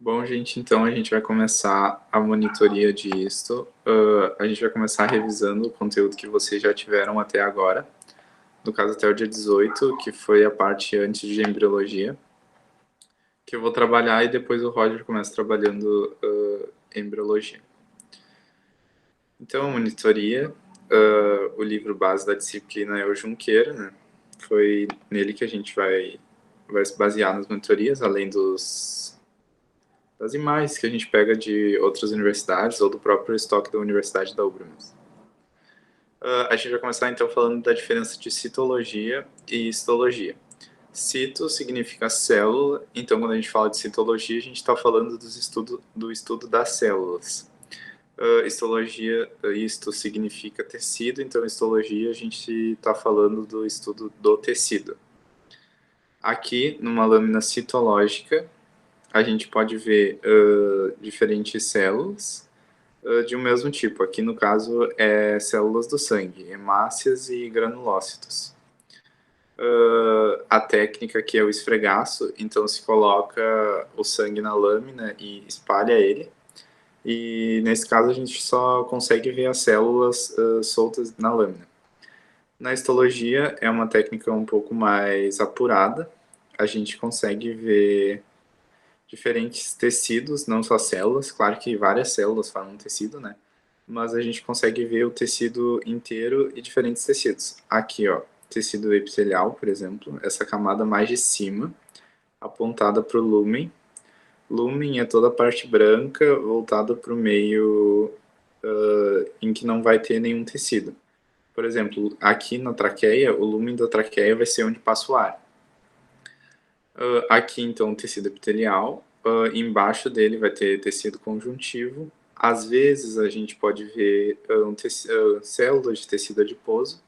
Bom, gente, então a gente vai começar a monitoria disto. A gente vai começar revisando o conteúdo que vocês já tiveram até agora. No caso, até o dia 18, que foi a parte antes de embriologia. Que eu vou trabalhar e depois o Roger começa trabalhando embriologia. Então, monitoria. O livro base da disciplina é o Junqueira, né? Foi nele que a gente vai se basear nas monitorias, além das imagens que a gente pega de outras universidades ou do próprio estoque da Universidade da UBRA. A gente vai começar então falando da diferença de citologia e histologia. Cito significa célula, então quando a gente fala de citologia, a gente está falando do estudo das células. Histologia, isto significa tecido, então histologia a gente está falando do estudo do tecido. Aqui, numa lâmina citológica, a gente pode ver diferentes células de um mesmo tipo. Aqui, no caso, é células do sangue, hemácias e granulócitos. A técnica aqui é o esfregaço, então se coloca o sangue na lâmina e espalha ele. E nesse caso a gente só consegue ver as células soltas na lâmina. Na histologia é uma técnica um pouco mais apurada. A gente consegue ver diferentes tecidos, não só células, claro que várias células formam um tecido, né? Mas a gente consegue ver o tecido inteiro e diferentes tecidos. Aqui, ó, tecido epitelial, por exemplo, essa camada mais de cima, apontada para o lúmen. Lúmen é toda a parte branca voltada para o meio em que não vai ter nenhum tecido. Por exemplo, aqui na traqueia, o lúmen da traqueia vai ser onde passa o ar. Aqui, então, o tecido epitelial. Embaixo dele vai ter tecido conjuntivo. Às vezes, a gente pode ver células de tecido adiposo.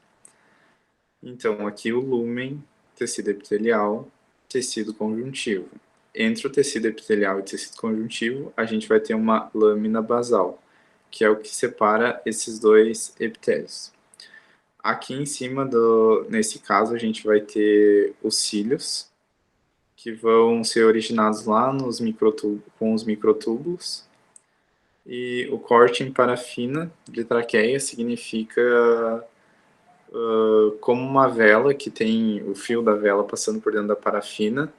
Então, aqui o lúmen, tecido epitelial, tecido conjuntivo. Entre o tecido epitelial e o tecido conjuntivo, a gente vai ter uma lâmina basal, que é o que separa esses dois epitélios. Aqui em cima, nesse caso, a gente vai ter os cílios, que vão ser originados lá com os microtúbulos. E o corte em parafina de traqueia significa como uma vela que tem o fio da vela passando por dentro da parafina.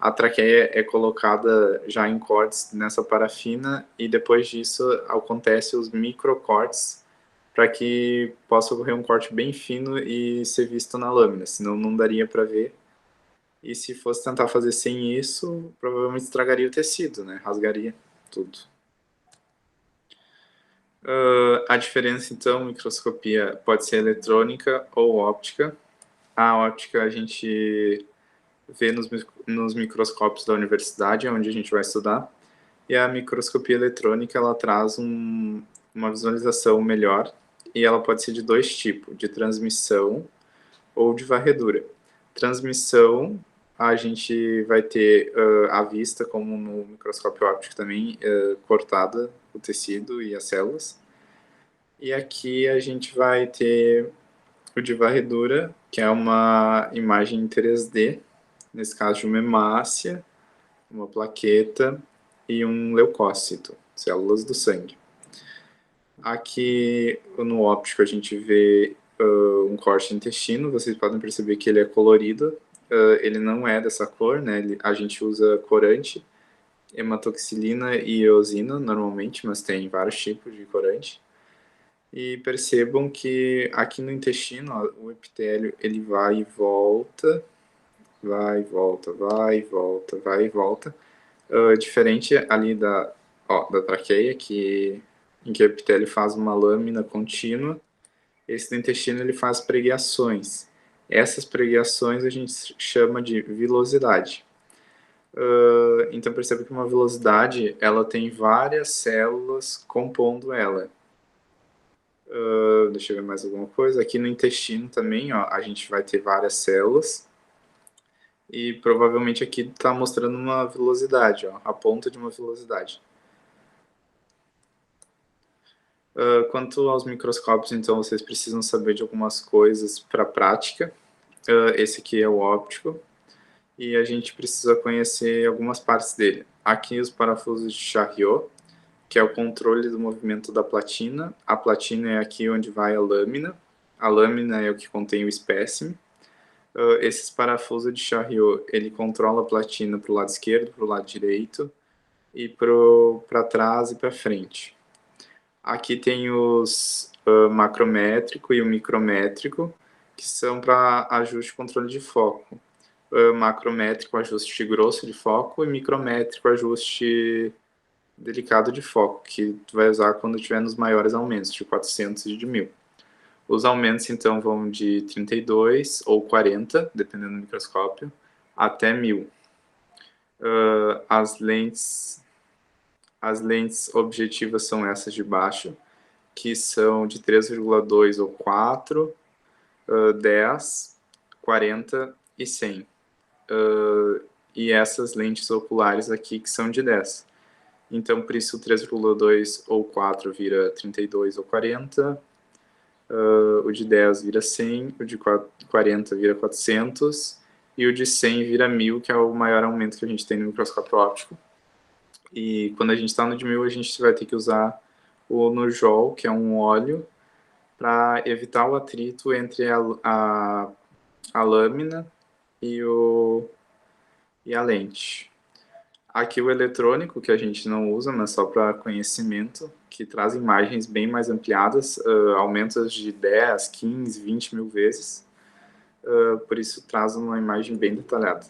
A traqueia é colocada já em cortes nessa parafina e depois disso acontece os microcortes para que possa ocorrer um corte bem fino e ser visto na lâmina, senão não daria para ver. E se fosse tentar fazer sem isso, provavelmente estragaria o tecido, né? Rasgaria tudo. A diferença, então, microscopia pode ser eletrônica ou óptica. A óptica a gente vê nos microscópios da universidade, onde a gente vai estudar. E a microscopia eletrônica, ela traz uma visualização melhor. E ela pode ser de dois tipos, de transmissão ou de varredura. Transmissão, a gente vai ter à vista, como no microscópio óptico também, cortada o tecido e as células. E aqui a gente vai ter o de varredura, que é uma imagem em 3D, nesse caso de uma hemácia, uma plaqueta e um leucócito, células do sangue. Aqui no óptico a gente vê um corte de intestino, vocês podem perceber que ele é colorido, ele não é dessa cor, né? A gente usa corante, hematoxilina e eosina normalmente, mas tem vários tipos de corante. E percebam que aqui no intestino, ó, o epitélio ele vai e volta, vai e volta, vai e volta, vai e volta. Diferente ali da traqueia, em que o epitélio faz uma lâmina contínua, esse do intestino ele faz preguiações. Essas preguiações a gente chama de vilosidade. Então perceba que uma vilosidade ela tem várias células compondo ela. Deixa eu ver mais alguma coisa. Aqui no intestino também, ó, a gente vai ter várias células. E provavelmente aqui está mostrando uma velocidade, ó, a ponta de uma velocidade. Quanto aos microscópios, então, vocês precisam saber de algumas coisas para a prática. Esse aqui é o óptico. e a gente precisa conhecer algumas partes dele. Aqui os parafusos de Charriot, que é o controle do movimento da platina. A platina é aqui onde vai a lâmina é o que contém o espécime. Esses parafusos de Charriot, ele controla a platina para o lado esquerdo, para o lado direito, e para trás e para frente. Aqui tem os macrométrico e o micrométrico, que são para ajuste e controle de foco. Macrométrico, ajuste grosso de foco, e micrométrico, ajuste delicado de foco, que tu vai usar quando tiver nos maiores aumentos, de 400 e de 1000. Os aumentos, então, vão de 32 ou 40, dependendo do microscópio, até 1000. As lentes objetivas são essas de baixo, que são de 3,2 ou 4, 10, 40 e 100. E essas lentes oculares aqui que são de 10. Então, por isso, 3,2 ou 4 vira 32 ou 40, o de 10 vira 100, o de 40 vira 400, e o de 100 vira 1000, que é o maior aumento que a gente tem no microscópio óptico. E quando a gente está no de 1000, a gente vai ter que usar o Nujol, que é um óleo, para evitar o atrito entre a lâmina e a lente. Aqui o eletrônico, que a gente não usa, mas só para conhecimento, que traz imagens bem mais ampliadas, aumentos de 10, 15, 20 mil vezes. Por isso traz uma imagem bem detalhada.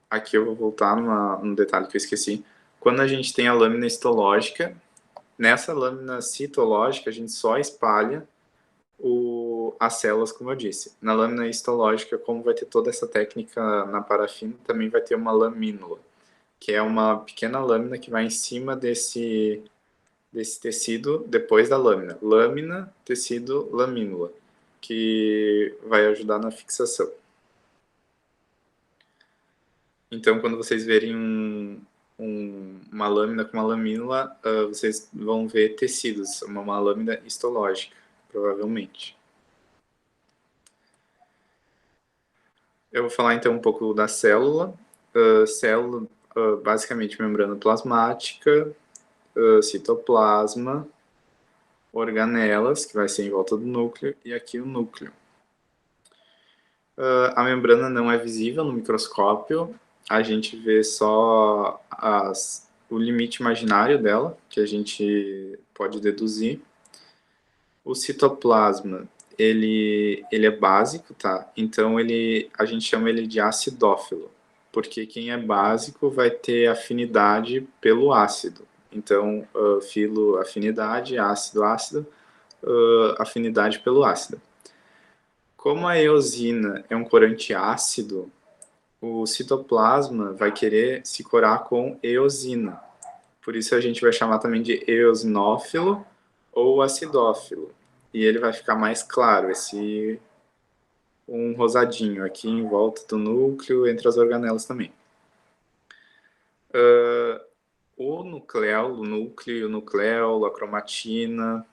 Aqui eu vou voltar num detalhe que eu esqueci. Quando a gente tem a lâmina histológica, nessa lâmina citológica a gente só espalha as células, como eu disse. Na lâmina histológica, como vai ter toda essa técnica na parafina, também vai ter uma lamínula, que é uma pequena lâmina que vai em cima desse tecido depois da lâmina. Lâmina, tecido, lamínula, que vai ajudar na fixação. Então, quando vocês verem uma lâmina com uma lamínula, vocês vão ver tecidos, uma lâmina histológica, provavelmente. Eu vou falar então um pouco da célula. Célula, basicamente membrana plasmática, citoplasma, organelas, que vai ser em volta do núcleo, e aqui o núcleo. A membrana não é visível no microscópio, a gente vê só o limite imaginário dela, que a gente pode deduzir. O citoplasma, ele é básico, tá? Então a gente chama ele de acidófilo, porque quem é básico vai ter afinidade pelo ácido. Então, filo, afinidade, ácido, ácido, afinidade pelo ácido. Como a eosina é um corante ácido, o citoplasma vai querer se corar com eosina. Por isso a gente vai chamar também de eosinófilo ou acidófilo. E ele vai ficar mais claro, um rosadinho aqui em volta do núcleo, entre as organelas também. O núcleo, nucleolo, a cromatina,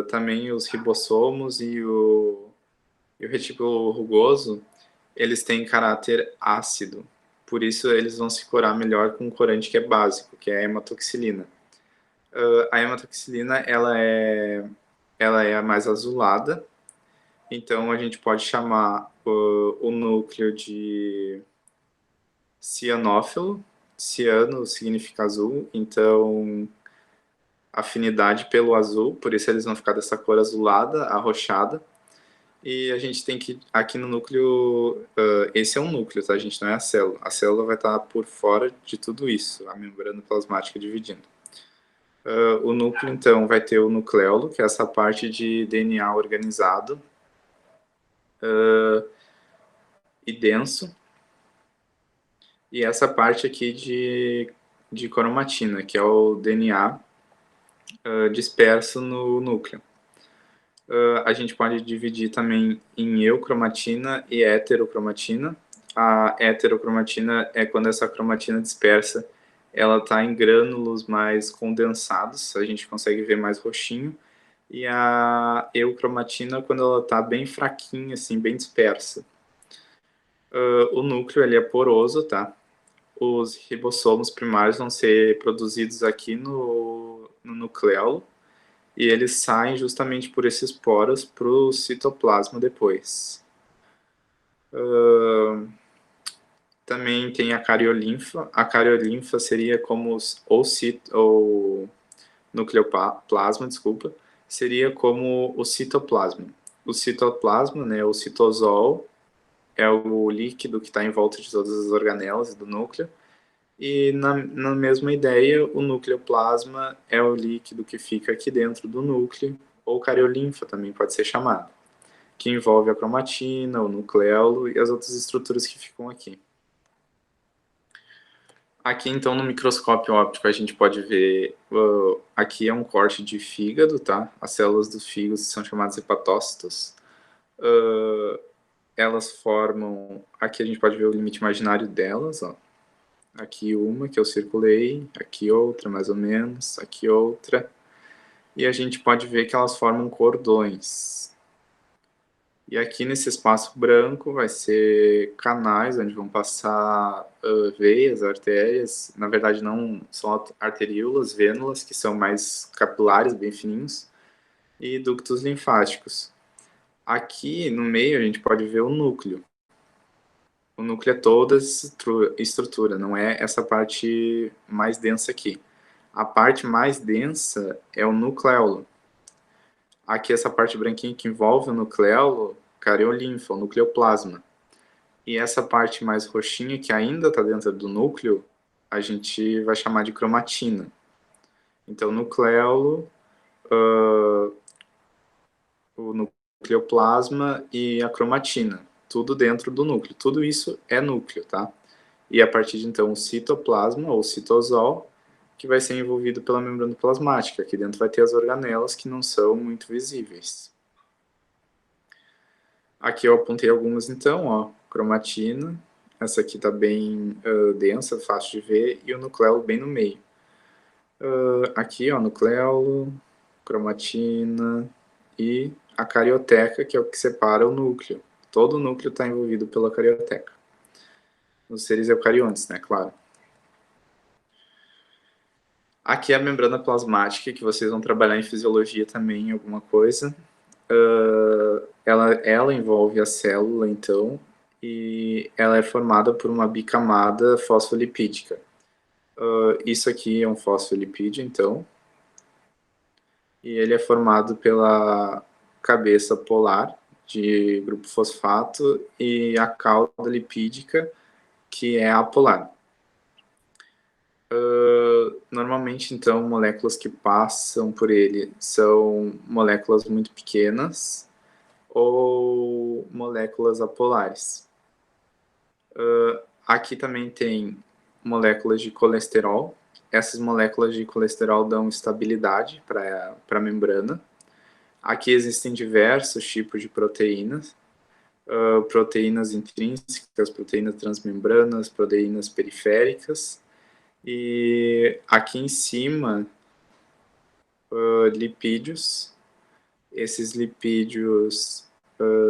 também os ribossomos e o retículo rugoso, eles têm caráter ácido. Por isso eles vão se corar melhor com um corante que é básico, que é a hematoxilina. A hematoxilina, ela é a mais azulada, então a gente pode chamar o núcleo de cianófilo. Ciano significa azul, então afinidade pelo azul, por isso eles vão ficar dessa cor azulada, arroxada. E a gente tem que, aqui no núcleo, esse é um núcleo, tá? A gente não é a célula. A célula vai estar por fora de tudo isso, a membrana plasmática dividindo. O núcleo, então, vai ter o nucleolo, que é essa parte de DNA organizado e denso. E essa parte aqui de cromatina, que é o DNA disperso no núcleo. A gente pode dividir também em eucromatina e heterocromatina. A heterocromatina é quando essa cromatina dispersa ela está em grânulos mais condensados, a gente consegue ver mais roxinho, e a eucromatina quando ela está bem fraquinha, assim, bem dispersa. O núcleo ele é poroso, tá? Os ribossomos primários vão ser produzidos aqui no nucleolo e eles saem justamente por esses poros para o citoplasma depois. Também tem a cariolinfa. A cariolinfa seria como ou nucleoplasma, desculpa, seria como o citoplasma. O citoplasma, né, o citosol, é o líquido que está em volta de todas as organelas do núcleo. E na mesma ideia, o nucleoplasma é o líquido que fica aqui dentro do núcleo, ou cariolinfa também pode ser chamado, que envolve a cromatina, o nucleolo e as outras estruturas que ficam aqui. Aqui, então, no microscópio óptico, a gente pode ver, aqui é um corte de fígado, tá? As células do fígado são chamadas hepatócitos. Elas formam, aqui a gente pode ver o limite imaginário delas, ó. Aqui uma que eu circulei, aqui outra mais ou menos, aqui outra. E a gente pode ver que elas formam cordões. E aqui nesse espaço branco vai ser canais onde vão passar veias, artérias. Na verdade não são arteríolas, vênulas, que são mais capilares, bem fininhos. E ductos linfáticos. Aqui no meio a gente pode ver o núcleo. O núcleo é toda estrutura, não é essa parte mais densa aqui. A parte mais densa é o nucleolo. Aqui essa parte branquinha que envolve o nucleolo, cariolinfa, o nucleoplasma. E essa parte mais roxinha que ainda está dentro do núcleo, a gente vai chamar de cromatina. Então, nucleolo, o nucleoplasma e a cromatina, tudo dentro do núcleo. Tudo isso é núcleo, tá? E a partir de então o citoplasma ou citosol, que vai ser envolvido pela membrana plasmática. Aqui dentro vai ter as organelas que não são muito visíveis. Aqui eu apontei algumas então, ó, cromatina, essa aqui está bem densa, fácil de ver, e o nucleolo bem no meio. Aqui, ó, nucleolo, cromatina e a carioteca, que é o que separa o núcleo. Todo o núcleo está envolvido pela carioteca. Nos seres eucariontes, né, claro. Aqui é a membrana plasmática, que vocês vão trabalhar em fisiologia também, alguma coisa. Ela envolve a célula, então, e ela é formada por uma bicamada fosfolipídica. Isso aqui é um fosfolipídio, então, e ele é formado pela cabeça polar de grupo fosfato e a cauda lipídica, que é apolar. Normalmente, então, moléculas que passam por ele são moléculas muito pequenas ou moléculas apolares. Aqui também tem moléculas de colesterol. Essas moléculas de colesterol dão estabilidade para a membrana. Aqui existem diversos tipos de proteínas. Proteínas intrínsecas, proteínas transmembranas, proteínas periféricas. E aqui em cima, lipídios. Esses lipídios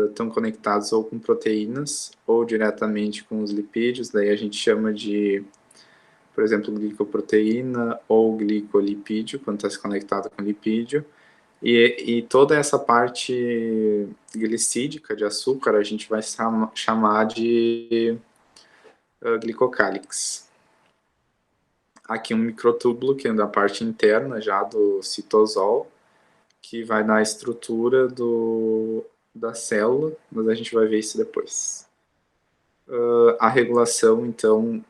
estão conectados ou com proteínas ou diretamente com os lipídios, daí a gente chama de, por exemplo, glicoproteína ou glicolipídio, quando está conectado com lipídio. E toda essa parte glicídica de açúcar a gente vai chamar de glicocálix. Aqui um microtúbulo, que é da parte interna já do citosol, que vai dar a estrutura da célula, mas a gente vai ver isso depois. A regulação, então,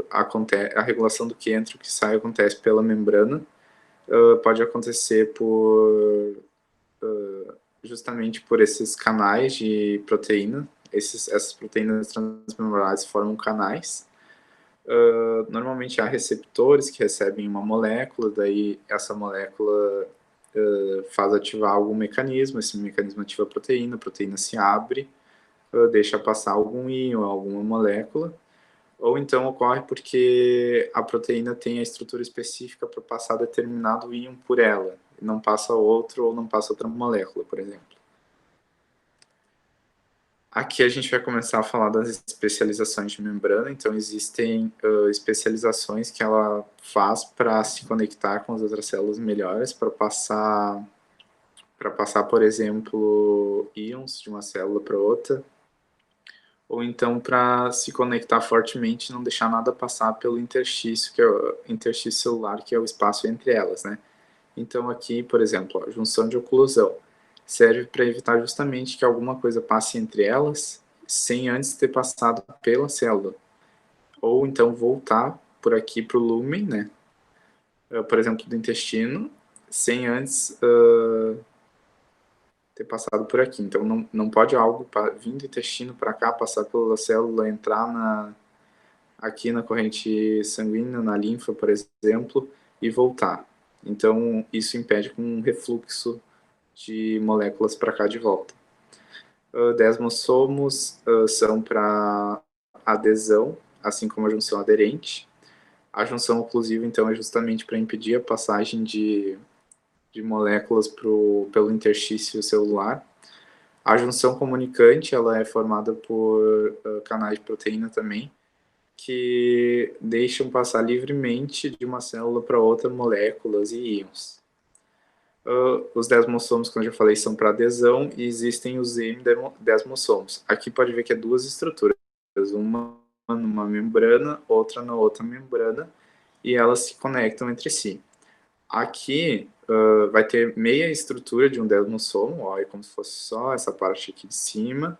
a regulação do que entra e o que sai acontece pela membrana. Pode acontecer justamente por esses canais de proteína. Essas proteínas transmembranas formam canais. Normalmente há receptores que recebem uma molécula, daí essa molécula faz ativar algum mecanismo, esse mecanismo ativa a proteína se abre, deixa passar algum íon, alguma molécula, ou então ocorre porque a proteína tem a estrutura específica para passar determinado íon por ela. não passa outro ou não passa outra molécula, por exemplo. Aqui a gente vai começar a falar das especializações de membrana. Então, existem especializações que ela faz para se conectar com as outras células melhores, para passar, por exemplo, íons de uma célula para outra, ou então para se conectar fortemente e não deixar nada passar pelo interstício, que é o interstício celular, que é o espaço entre elas, né? Então, aqui, por exemplo, a junção de oclusão serve para evitar justamente que alguma coisa passe entre elas sem antes ter passado pela célula. Ou então voltar por aqui para o lúmen, né? Por exemplo, do intestino, sem antes ter passado por aqui. Então, não pode algo vir do intestino para cá, passar pela célula, entrar aqui na corrente sanguínea, na linfa, por exemplo, e voltar. Então, isso impede com um refluxo de moléculas para cá de volta. Desmossomos são para adesão, assim como a junção aderente. A junção oclusiva, então, é justamente para impedir a passagem de moléculas pelo interstício celular. A junção comunicante, ela é formada por canais de proteína também, que deixam passar livremente de uma célula para outra moléculas e íons. Os desmossomos, como eu já falei, são para adesão e existem os M-desmossomos. Aqui pode ver que é duas estruturas, uma numa membrana, outra na outra membrana, e elas se conectam entre si. Aqui vai ter meia estrutura de um desmossomo, ó, é como se fosse só essa parte aqui de cima,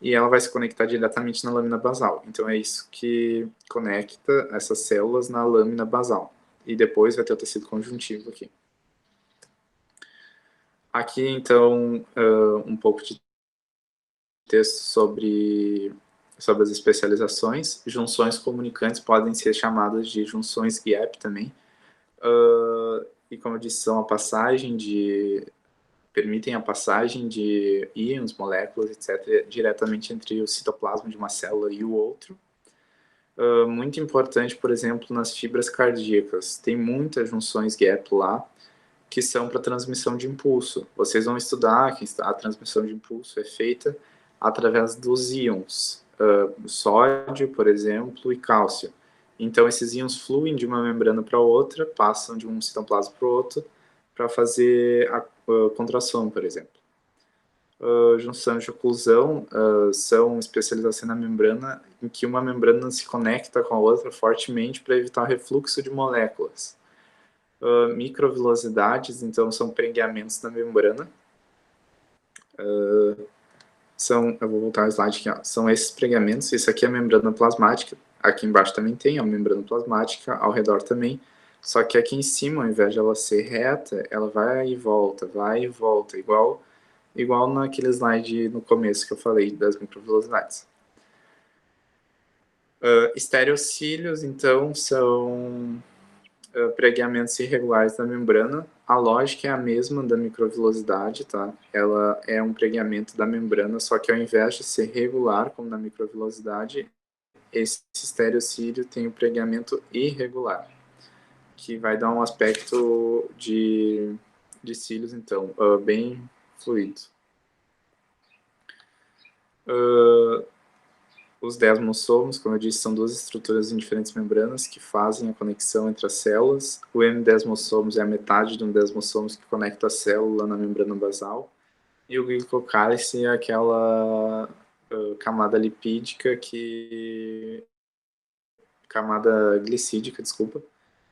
e ela vai se conectar diretamente na lâmina basal. Então é isso que conecta essas células na lâmina basal. E depois vai ter o tecido conjuntivo aqui. Aqui, então, um pouco de texto sobre as especializações. Junções comunicantes podem ser chamadas de junções gap também. E, como eu disse, são permitem a passagem de íons, moléculas, etc., diretamente entre o citoplasma de uma célula e o outro. Muito importante, por exemplo, nas fibras cardíacas. Tem muitas junções gap lá, que são para transmissão de impulso. Vocês vão estudar que a transmissão de impulso é feita através dos íons, sódio, por exemplo, e cálcio. Então, esses íons fluem de uma membrana para outra, passam de um citoplasma para o outro, para fazer a contração, por exemplo. Junção de oclusão são especializações na membrana, em que uma membrana se conecta com a outra fortemente para evitar o refluxo de moléculas. Microvilosidades, então, são pregueamentos da membrana. Eu vou voltar ao slide aqui, ó. São esses pregueamentos. Isso aqui é a membrana plasmática. Aqui embaixo também tem a membrana plasmática, ao redor também. Só que aqui em cima, ao invés de ela ser reta, ela vai e volta, igual naquele slide no começo que eu falei das microvelocidades. Estereocílios, então, são pregueamentos irregulares da membrana. A lógica é a mesma da microvilosidade, tá? Ela é um pregueamento da membrana, só que ao invés de ser regular, como na microvilosidade, esse estereocílio tem o pregueamento irregular, que vai dar um aspecto de cílios, então, bem fluido. Os desmossomos, como eu disse, são duas estruturas em diferentes membranas que fazem a conexão entre as células. O M-desmossomos é a metade de um desmossomos que conecta a célula na membrana basal. E o glicocálice é aquela camada lipídica camada glicídica, desculpa,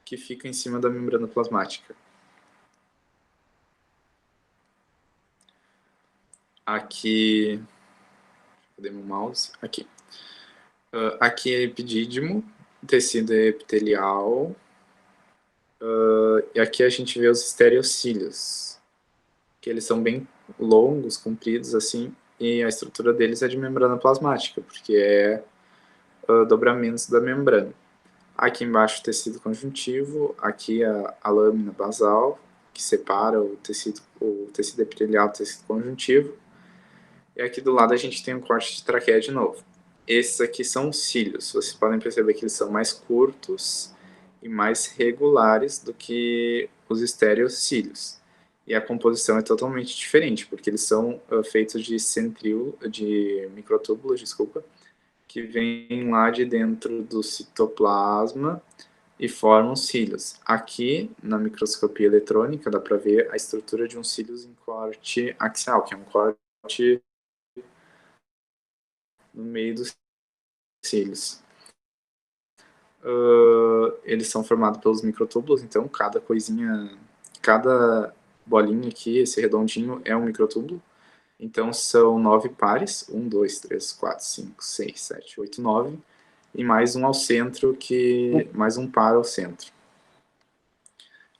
que fica em cima da membrana plasmática. Aqui, cadê meu mouse? Aqui. Aqui é epidídimo, tecido epitelial, e aqui a gente vê os estereocílios, que eles são bem longos, compridos assim, e a estrutura deles é de membrana plasmática, porque é dobramentos da membrana. Aqui embaixo o tecido conjuntivo, aqui a lâmina basal, que separa o tecido epitelial do tecido conjuntivo, e aqui do lado a gente tem um corte de traqueia de novo. Esses aqui são os cílios. Vocês podem perceber que eles são mais curtos e mais regulares do que os estereocílios. e a composição é totalmente diferente, porque eles são feitos de de microtúbulos, desculpa, que vêm lá de dentro do citoplasma e formam cílios. Aqui, na microscopia eletrônica, dá para ver a estrutura de um cílios em corte axial, que é um corte no meio dos cílios. Eles são formados pelos microtúbulos, então cada coisinha, cada bolinha aqui, esse redondinho, é um microtúbulo. Então são 9 pares, 1, 2, 3, 4, 5, 6, 7, 8, 9, e mais um ao centro, mais um par ao centro.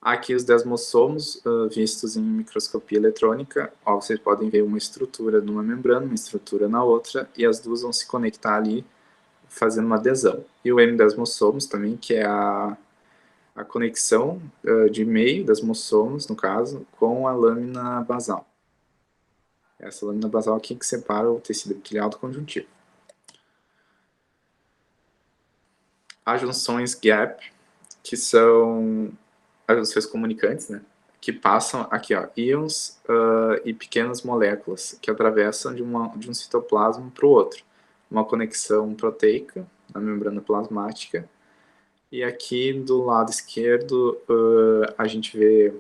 Aqui os desmossomos, vistos em microscopia eletrônica, vocês podem ver uma estrutura numa membrana, uma estrutura na outra, e as duas vão se conectar ali, fazendo uma adesão. E o endesmossomos também, que é a conexão de meio das mossomos, no caso, com a lâmina basal. Essa lâmina basal aqui que separa o tecido epitelial do conjuntivo. As junções gap, que são as junções comunicantes, né? Que passam aqui, ó, íons e pequenas moléculas que atravessam de um citoplasma para o outro. Uma conexão proteica na membrana plasmática. E aqui do lado esquerdo a gente vê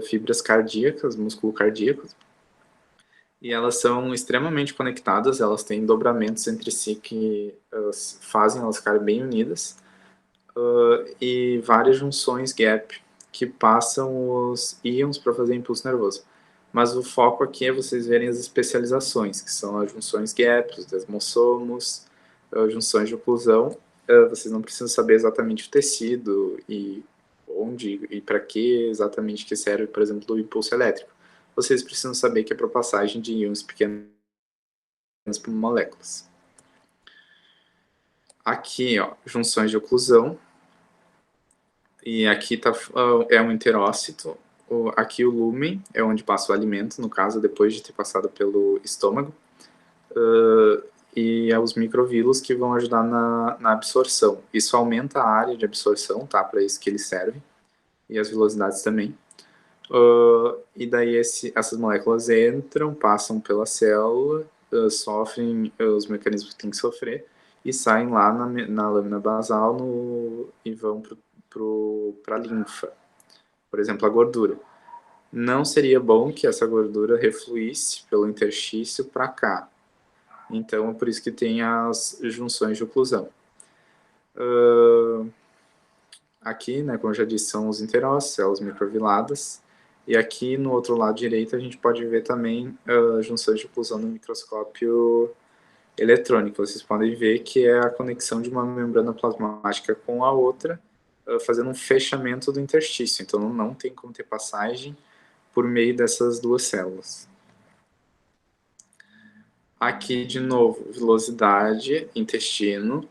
fibras cardíacas, músculo cardíaco, e elas são extremamente conectadas, elas têm dobramentos entre si que fazem elas ficarem bem unidas, e várias junções gap que passam os íons para fazer impulso nervoso. Mas o foco aqui é vocês verem as especializações, que são as junções gap, os desmossomos, junções de oclusão. Vocês não precisam saber exatamente o tecido e onde e para que exatamente que serve, por exemplo, o impulso elétrico. Vocês precisam saber que é para passagem de íons pequenos por moléculas. Aqui, ó, junções de oclusão. E aqui é um interócito. Aqui o lúmen é onde passa o alimento, no caso, depois de ter passado pelo estômago. E é os microvílulos que vão ajudar na absorção. Isso aumenta a área de absorção, tá? Para isso que ele serve. E as velocidades também. E daí essas moléculas entram, passam pela célula, sofrem os mecanismos que tem que sofrer e saem lá na lâmina basal e vão para a linfa. Por exemplo, a gordura. Não seria bom que essa gordura refluísse pelo interstício para cá. Então, é por isso que tem as junções de oclusão. Aqui, né, como eu já disse, são os interócitos, células microviladas. E aqui no outro lado direito a gente pode ver também junções de oclusão no microscópio eletrônico. Vocês podem ver que é a conexão de uma membrana plasmática com a outra, fazendo um fechamento do interstício. Então não tem como ter passagem por meio dessas duas células. Aqui, de novo, vilosidade, intestino,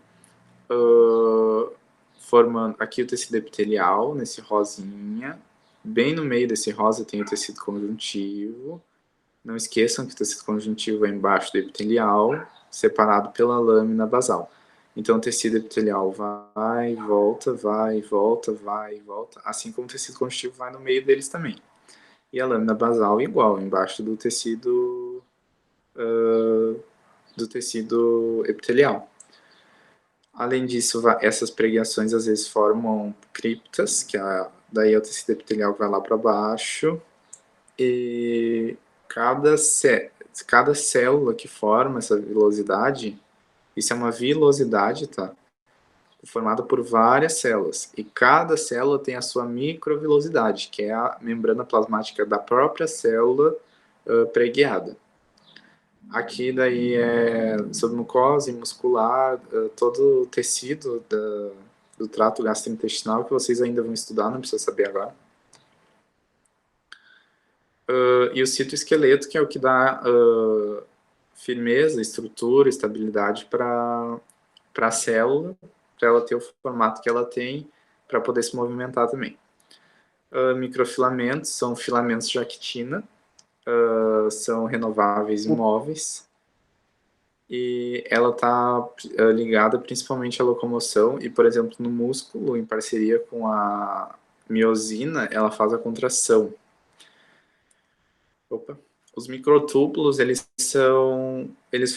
formando aqui o tecido epitelial, nesse rosinha. Bem no meio desse rosa tem o tecido conjuntivo. Não esqueçam que o tecido conjuntivo é embaixo do epitelial, separado pela lâmina basal. Então o tecido epitelial vai, volta, vai, volta, vai, volta, assim como o tecido conjuntivo vai no meio deles também. E a lâmina basal igual, embaixo do tecido epitelial. Além disso, essas pregações às vezes formam criptas, que daí é o tecido epitelial que vai lá para baixo, e cada célula que forma essa vilosidade, isso é uma vilosidade, tá? Formada por várias células, e cada célula tem a sua microvilosidade, que é a membrana plasmática da própria célula pregueada. Aqui daí é submucosa e muscular, todo o tecido do trato gastrointestinal que vocês ainda vão estudar, não precisa saber agora. E o citoesqueleto, que é o que dá firmeza, estrutura, estabilidade para a célula, para ela ter o formato que ela tem, para poder se movimentar também. Microfilamentos são filamentos de actina, são renováveis e móveis, e ela está ligada principalmente à locomoção, e, por exemplo, no músculo, em parceria com a miosina, ela faz a contração. Opa. Os microtúbulos, eles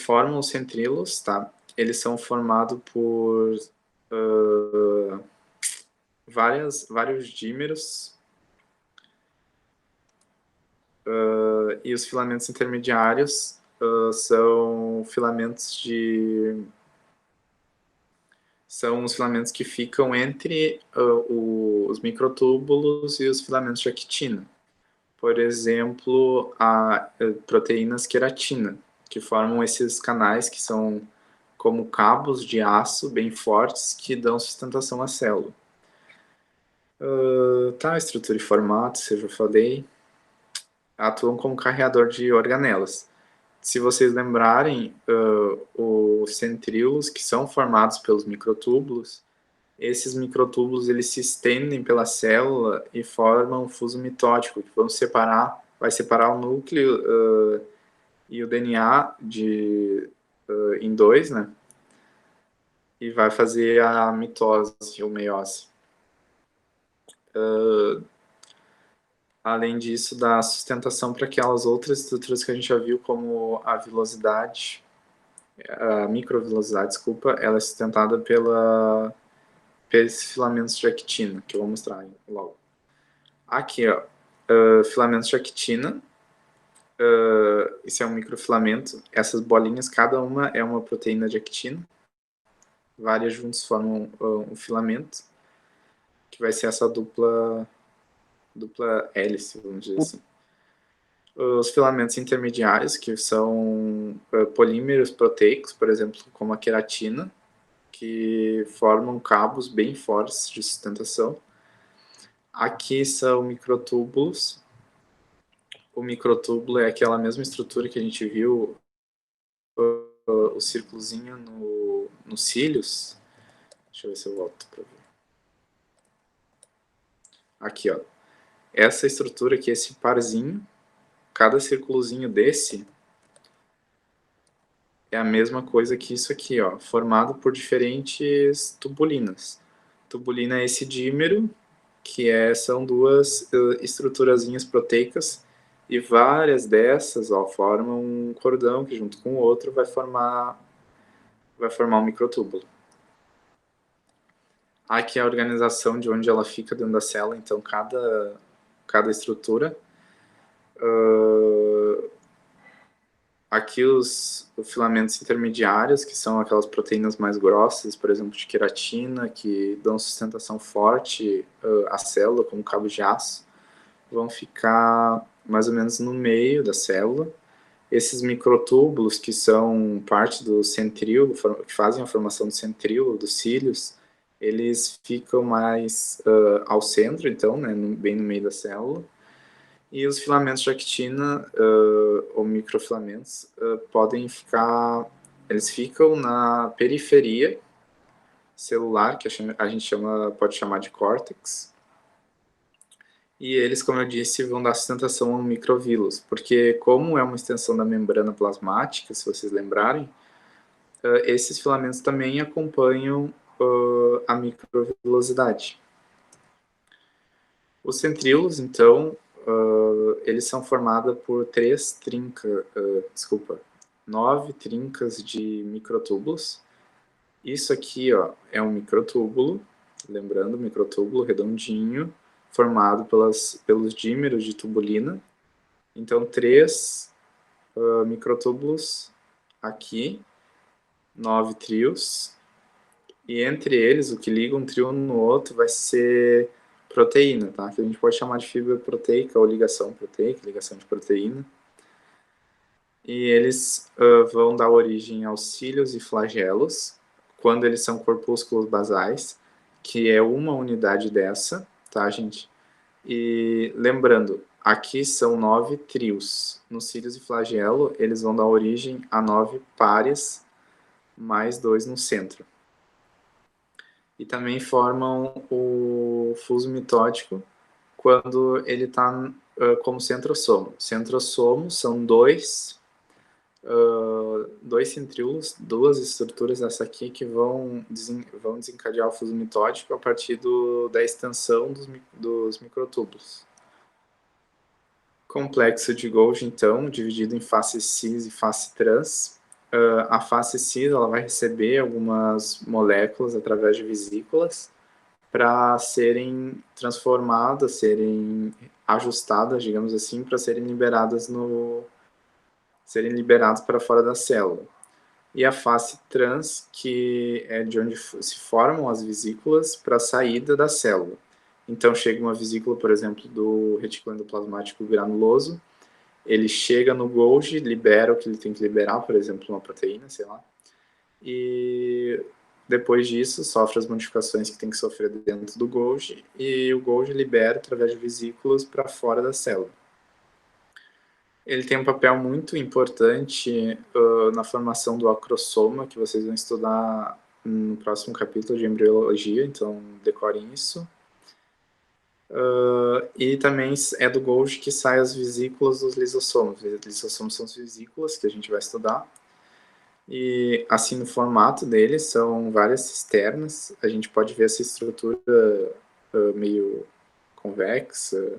formam os centríolos, tá? Eles são formados por vários dímeros, e os filamentos intermediários são os filamentos que ficam entre os microtúbulos e os filamentos de actina. Por exemplo, a proteínas queratina, que formam esses canais que são como cabos de aço bem fortes que dão sustentação à célula. Tá, estrutura e formato, eu já falei. Atuam como carreador de organelas. Se vocês lembrarem, os centríolos que são formados pelos microtúbulos, esses microtúbulos eles se estendem pela célula e formam um fuso mitótico, que vai separar o núcleo e o DNA em dois, né? E vai fazer a mitose ou meiose. Além disso, dá sustentação para aquelas outras estruturas que a gente já viu, como a vilosidade, a microvilosidade, desculpa, ela é sustentada pelos filamentos de actina, que eu vou mostrar logo. Aqui, ó, filamentos de actina, esse é um microfilamento, essas bolinhas, cada uma é uma proteína de actina, várias juntas formam um filamento, que vai ser essa dupla hélice, vamos dizer assim. Os filamentos intermediários, que são polímeros proteicos, por exemplo, como a queratina, que formam cabos bem fortes de sustentação. Aqui são microtúbulos. O microtúbulo é aquela mesma estrutura que a gente viu, o círculozinho nos cílios. Deixa eu ver se eu volto para ver. Aqui, ó. Essa estrutura aqui, esse parzinho, cada círculozinho desse é a mesma coisa que isso aqui, ó, formado por diferentes tubulinas. Tubulina é esse dímero, que são duas estruturazinhas proteicas, e várias dessas, ó, formam um cordão que junto com o outro vai formar um microtúbulo. Aqui é a organização de onde ela fica dentro da célula, então cada estrutura. Aqui os filamentos intermediários, que são aquelas proteínas mais grossas, por exemplo, de queratina, que dão sustentação forte à célula, como cabos de aço, vão ficar mais ou menos no meio da célula. Esses microtúbulos, que são parte do centríolo, que fazem a formação do centríolo, dos cílios, eles ficam mais ao centro, então, né, bem no meio da célula. E os filamentos de actina, ou microfilamentos, eles ficam na periferia celular, que a gente pode chamar de córtex. E eles, como eu disse, vão dar sustentação ao microvírus, porque como é uma extensão da membrana plasmática, se vocês lembrarem, esses filamentos também acompanham a microvilosidade. Os centríolos, então, eles são formados por 9 trincas de microtúbulos. Isso aqui, ó, é um microtúbulo, lembrando, microtúbulo redondinho, formado pelos dímeros de tubulina. Então, 3 microtúbulos aqui, 9 trios, e entre eles, o que liga um trio no outro vai ser proteína, tá? Que a gente pode chamar de fibra proteica ou ligação proteica, ligação de proteína. E eles vão dar origem aos cílios e flagelos, quando eles são corpúsculos basais, que é uma unidade dessa, tá, gente? E lembrando, aqui são 9 trios. Nos cílios e flagelo, eles vão dar origem a 9 pares, mais 2 no centro. E também formam o fuso mitótico quando ele está como centrosomo. Centrosomos são dois centríolos, duas estruturas dessa aqui que vão desencadear o fuso mitótico a partir da extensão dos microtúbulos. Complexo de Golgi, então, dividido em face cis e face trans. A face cis ela vai receber algumas moléculas através de vesículas para serem transformadas, serem ajustadas, digamos assim, para serem liberadas para fora da célula. E a face trans, que é de onde se formam as vesículas para a saída da célula. Então, chega uma vesícula, por exemplo, do retículo endoplasmático granuloso, ele chega no Golgi, libera o que ele tem que liberar, por exemplo, uma proteína, sei lá, e depois disso sofre as modificações que tem que sofrer dentro do Golgi, e o Golgi libera através de vesículas para fora da célula. Ele tem um papel muito importante na formação do acrossoma, que vocês vão estudar no próximo capítulo de embriologia, então decorem isso. E também é do Golgi que saem as vesículas dos lisossomos. Os lisossomos são as vesículas que a gente vai estudar. E assim, no formato deles, são várias cisternas. A gente pode ver essa estrutura meio convexa,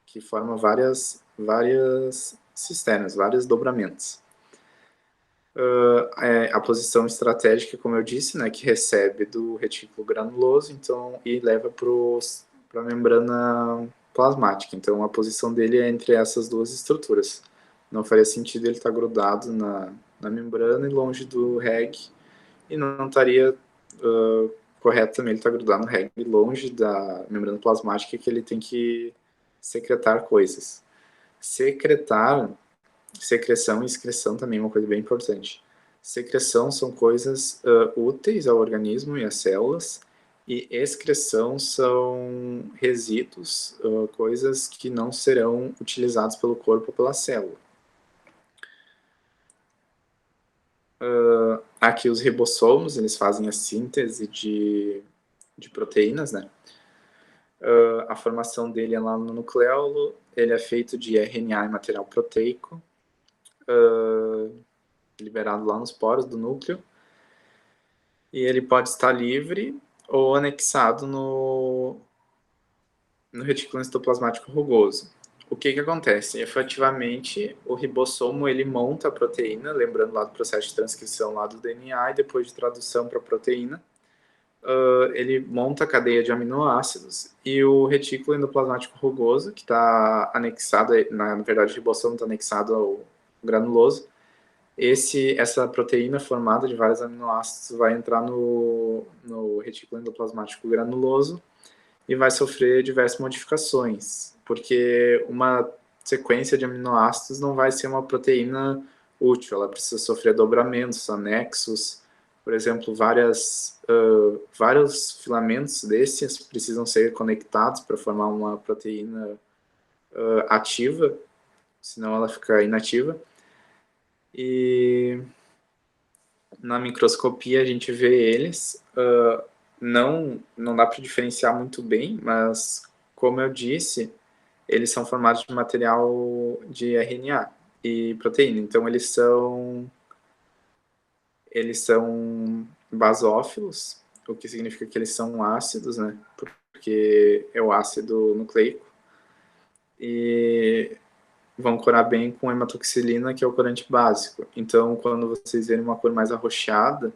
que forma várias cisternas, vários dobramentos. A posição estratégica, como eu disse, né, que recebe do retículo granuloso, então, e leva para a membrana plasmática. Então, a posição dele é entre essas duas estruturas. Não faria sentido ele estar grudado na membrana e longe do REG, e não estaria correto também ele estar grudado no REG longe da membrana plasmática, que ele tem que secretar coisas. Secreção e excreção também é uma coisa bem importante. Secreção são coisas úteis ao organismo e às células, e excreção são resíduos, coisas que não serão utilizadas pelo corpo ou pela célula. Aqui os ribossomos, eles fazem a síntese de proteínas, né? A formação dele é lá no nucleolo, ele é feito de RNA e material proteico, liberado lá nos poros do núcleo, e ele pode estar livre ou anexado no retículo endoplasmático rugoso. O que acontece? Efetivamente, o ribossomo ele monta a proteína, lembrando lá do processo de transcrição lá do DNA, e depois de tradução para a proteína, ele monta a cadeia de aminoácidos, e o retículo endoplasmático rugoso, que está anexado, na verdade o ribossomo está anexado ao granuloso, essa proteína formada de vários aminoácidos vai entrar no retículo endoplasmático granuloso e vai sofrer diversas modificações, porque uma sequência de aminoácidos não vai ser uma proteína útil, ela precisa sofrer dobramentos, anexos, por exemplo, vários filamentos desses precisam ser conectados para formar uma proteína ativa, senão ela fica inativa. E na microscopia a gente vê eles, não dá para diferenciar muito bem, mas como eu disse, eles são formados de material de RNA e proteína, então eles são basófilos, o que significa que eles são ácidos, né? Porque é o ácido nucleico, e vão corar bem com hematoxilina, que é o corante básico. Então, quando vocês verem uma cor mais arroxeada,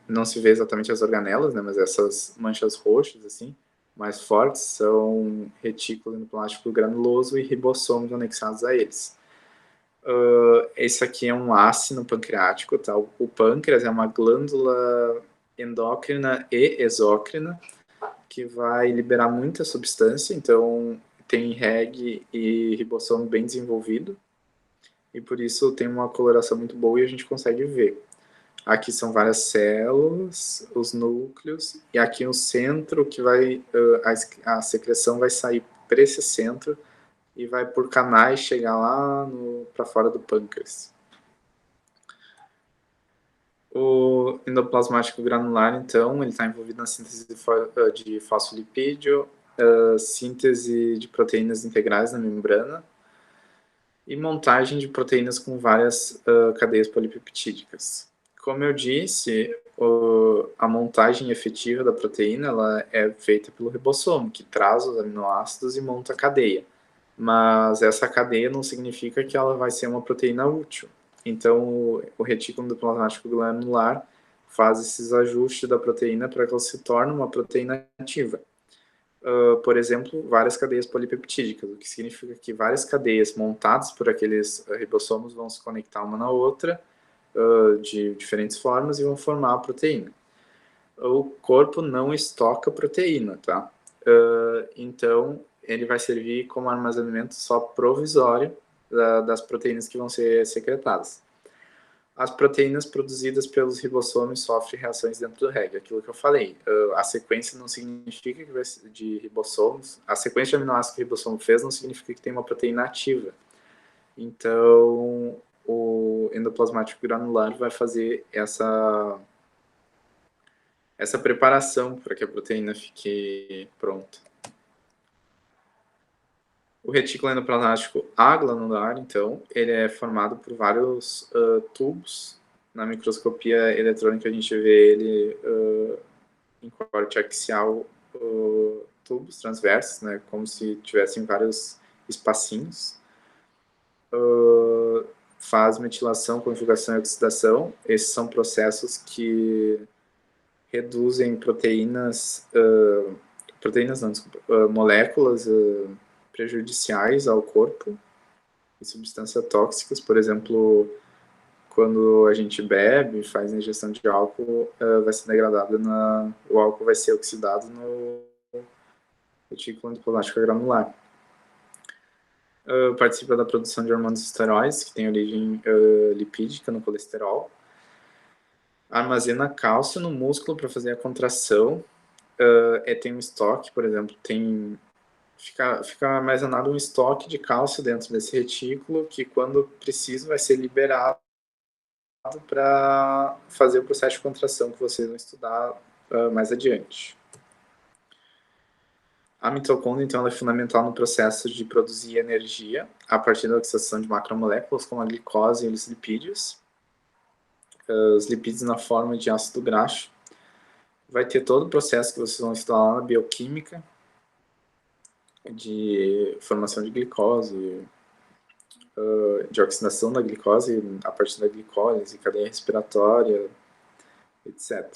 não se vê exatamente as organelas, né, mas essas manchas roxas, assim, mais fortes, são retículo endoplasmático granuloso e ribossomos anexados a eles. Esse aqui é um ácido pancreático, tá? O pâncreas é uma glândula endócrina e exócrina que vai liberar muita substância, então tem REG e ribossomo bem desenvolvido, e por isso tem uma coloração muito boa e a gente consegue ver. Aqui são várias células, os núcleos, e aqui o centro que vai, a secreção vai sair para esse centro e vai por canais chegar lá para fora do pâncreas. O endoplasmático granular, então, ele está envolvido na síntese de fosfolipídio, síntese de proteínas integrais na membrana e montagem de proteínas com várias cadeias polipeptídicas. Como eu disse, a montagem efetiva da proteína ela é feita pelo ribossomo, que traz os aminoácidos e monta a cadeia. mas essa cadeia não significa que ela vai ser uma proteína útil. Então, o retículo endoplasmático granular faz esses ajustes da proteína para que ela se torne uma proteína ativa. Por exemplo, várias cadeias polipeptídicas, o que significa que várias cadeias montadas por aqueles ribossomos vão se conectar uma na outra de diferentes formas e vão formar a proteína. O corpo não estoca proteína, tá? Então, ele vai servir como armazenamento só provisório das proteínas que vão ser secretadas. As proteínas produzidas pelos ribossomos sofrem reações dentro do REG, aquilo que eu falei. A sequência não significa que vai ser de ribossomos, a sequência de aminoácidos que o ribossomo fez não significa que tem uma proteína ativa. Então, o endoplasmático granular vai fazer essa preparação para que a proteína fique pronta. O retículo endoplasmático aglanular, então, ele é formado por vários tubos. Na microscopia eletrônica a gente vê ele em corte axial, tubos transversos, né, como se tivessem vários espacinhos. Faz metilação, conjugação e oxidação. Esses são processos que reduzem moléculas prejudiciais ao corpo e substâncias tóxicas. Por exemplo, quando a gente bebe, faz ingestão de álcool, vai ser degradado, o álcool vai ser oxidado no retículo endoplasmático granular. Participa da produção de hormônios esteroides, que tem origem lipídica no colesterol. Armazena cálcio no músculo para fazer a contração. Tem um estoque, por exemplo, fica armazenado um estoque de cálcio dentro desse retículo, que quando preciso vai ser liberado para fazer o processo de contração que vocês vão estudar mais adiante. A mitocôndria, então, ela é fundamental no processo de produzir energia a partir da oxidação de macromoléculas, como a glicose e os lipídios. Os lipídios na forma de ácido graxo. Vai ter todo o processo que vocês vão estudar lá na bioquímica, de formação de glicose, de oxidação da glicose a partir da glicólise, cadeia respiratória, etc.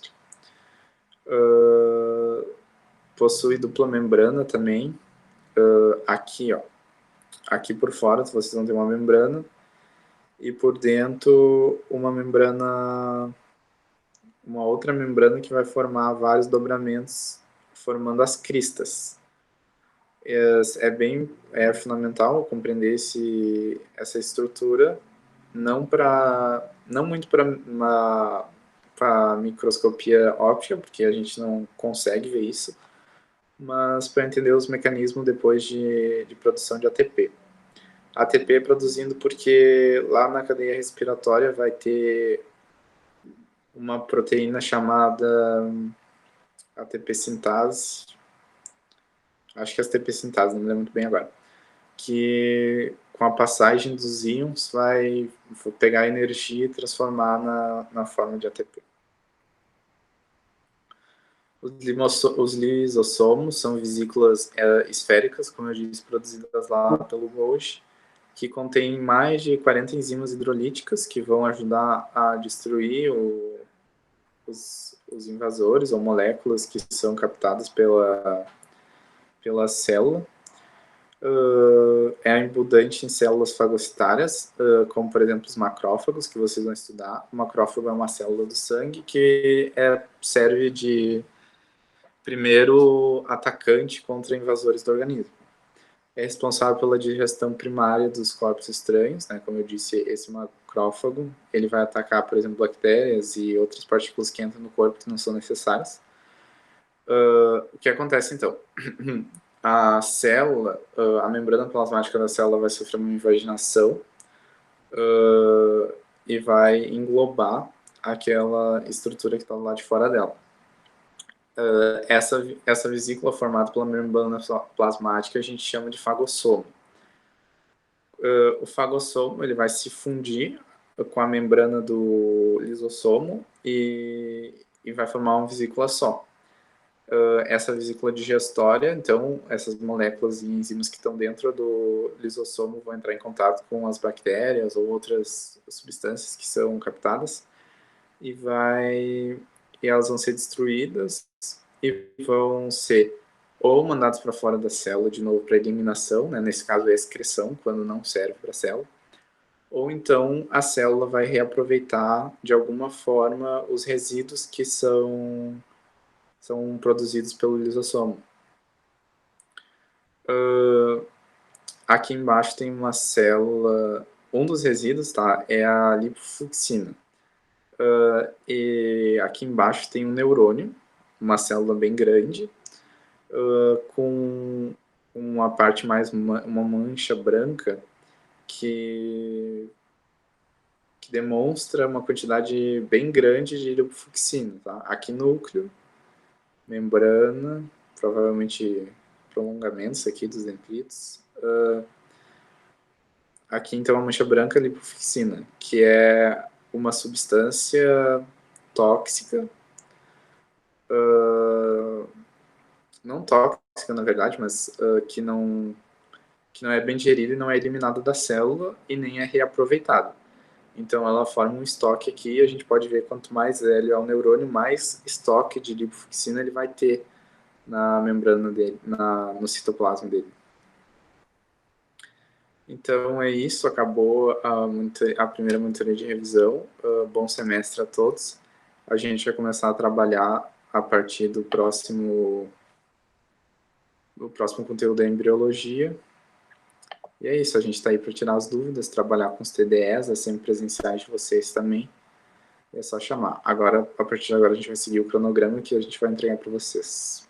Possui dupla membrana também. Aqui, ó, aqui por fora vocês vão ter uma membrana e por dentro uma outra membrana que vai formar vários dobramentos, formando as cristas. É fundamental compreender essa estrutura, não muito para microscopia óptica, porque a gente não consegue ver isso, mas para entender os mecanismos depois de produção de ATP. ATP é produzindo porque lá na cadeia respiratória vai ter uma proteína chamada ATP sintase, acho que é ATP sintase, não me lembro muito bem agora, que com a passagem dos íons vai pegar a energia e transformar na forma de ATP. Os lisossomos são vesículas esféricas, como eu disse, produzidas lá pelo Golgi, que contém mais de 40 enzimas hidrolíticas que vão ajudar a destruir os invasores ou moléculas que são captadas pela célula. É abundante em células fagocitárias, como por exemplo os macrófagos, que vocês vão estudar. O macrófago é uma célula do sangue que serve de primeiro atacante contra invasores do organismo. É responsável pela digestão primária dos corpos estranhos, né? Como eu disse, esse macrófago, ele vai atacar, por exemplo, bactérias e outras partículas que entram no corpo que não são necessárias. O que acontece, então? A célula, a membrana plasmática da célula vai sofrer uma invaginação e vai englobar aquela estrutura que está do lado de fora dela. Essa vesícula formada pela membrana plasmática a gente chama de fagossomo. O fagossomo ele vai se fundir com a membrana do lisossomo e vai formar uma vesícula só. essa vesícula digestória, então essas moléculas e enzimas que estão dentro do lisossomo vão entrar em contato com as bactérias ou outras substâncias que são captadas e elas vão ser destruídas e vão ser ou mandados para fora da célula de novo para eliminação, né? Nesse caso é excreção, quando não serve para a célula, ou então a célula vai reaproveitar de alguma forma os resíduos que são produzidos pelo lisossomo. Aqui embaixo tem uma célula, um dos resíduos, tá, é a lipofluxina. E aqui embaixo tem um neurônio, uma célula bem grande, com uma parte mais, uma mancha branca que demonstra uma quantidade bem grande de lipofluxina, tá? Aqui núcleo, membrana, provavelmente prolongamentos aqui dos dendritos. Aqui então a mancha branca, lipofluxina, que é uma substância tóxica, não tóxica na verdade, mas que não é bem digerida e não é eliminada da célula e nem é reaproveitada. Então ela forma um estoque aqui, a gente pode ver quanto mais velho é o neurônio, mais estoque de lipofluxina ele vai ter na membrana dele, no citoplasma dele. Então é isso, acabou a primeira monitoria de revisão. Bom semestre a todos. A gente vai começar a trabalhar a partir do próximo conteúdo da embriologia. E é isso, a gente está aí para tirar as dúvidas, trabalhar com os TDEs, as semipresenciais de vocês também. É só chamar. Agora, a partir de agora, a gente vai seguir o cronograma que a gente vai entregar para vocês.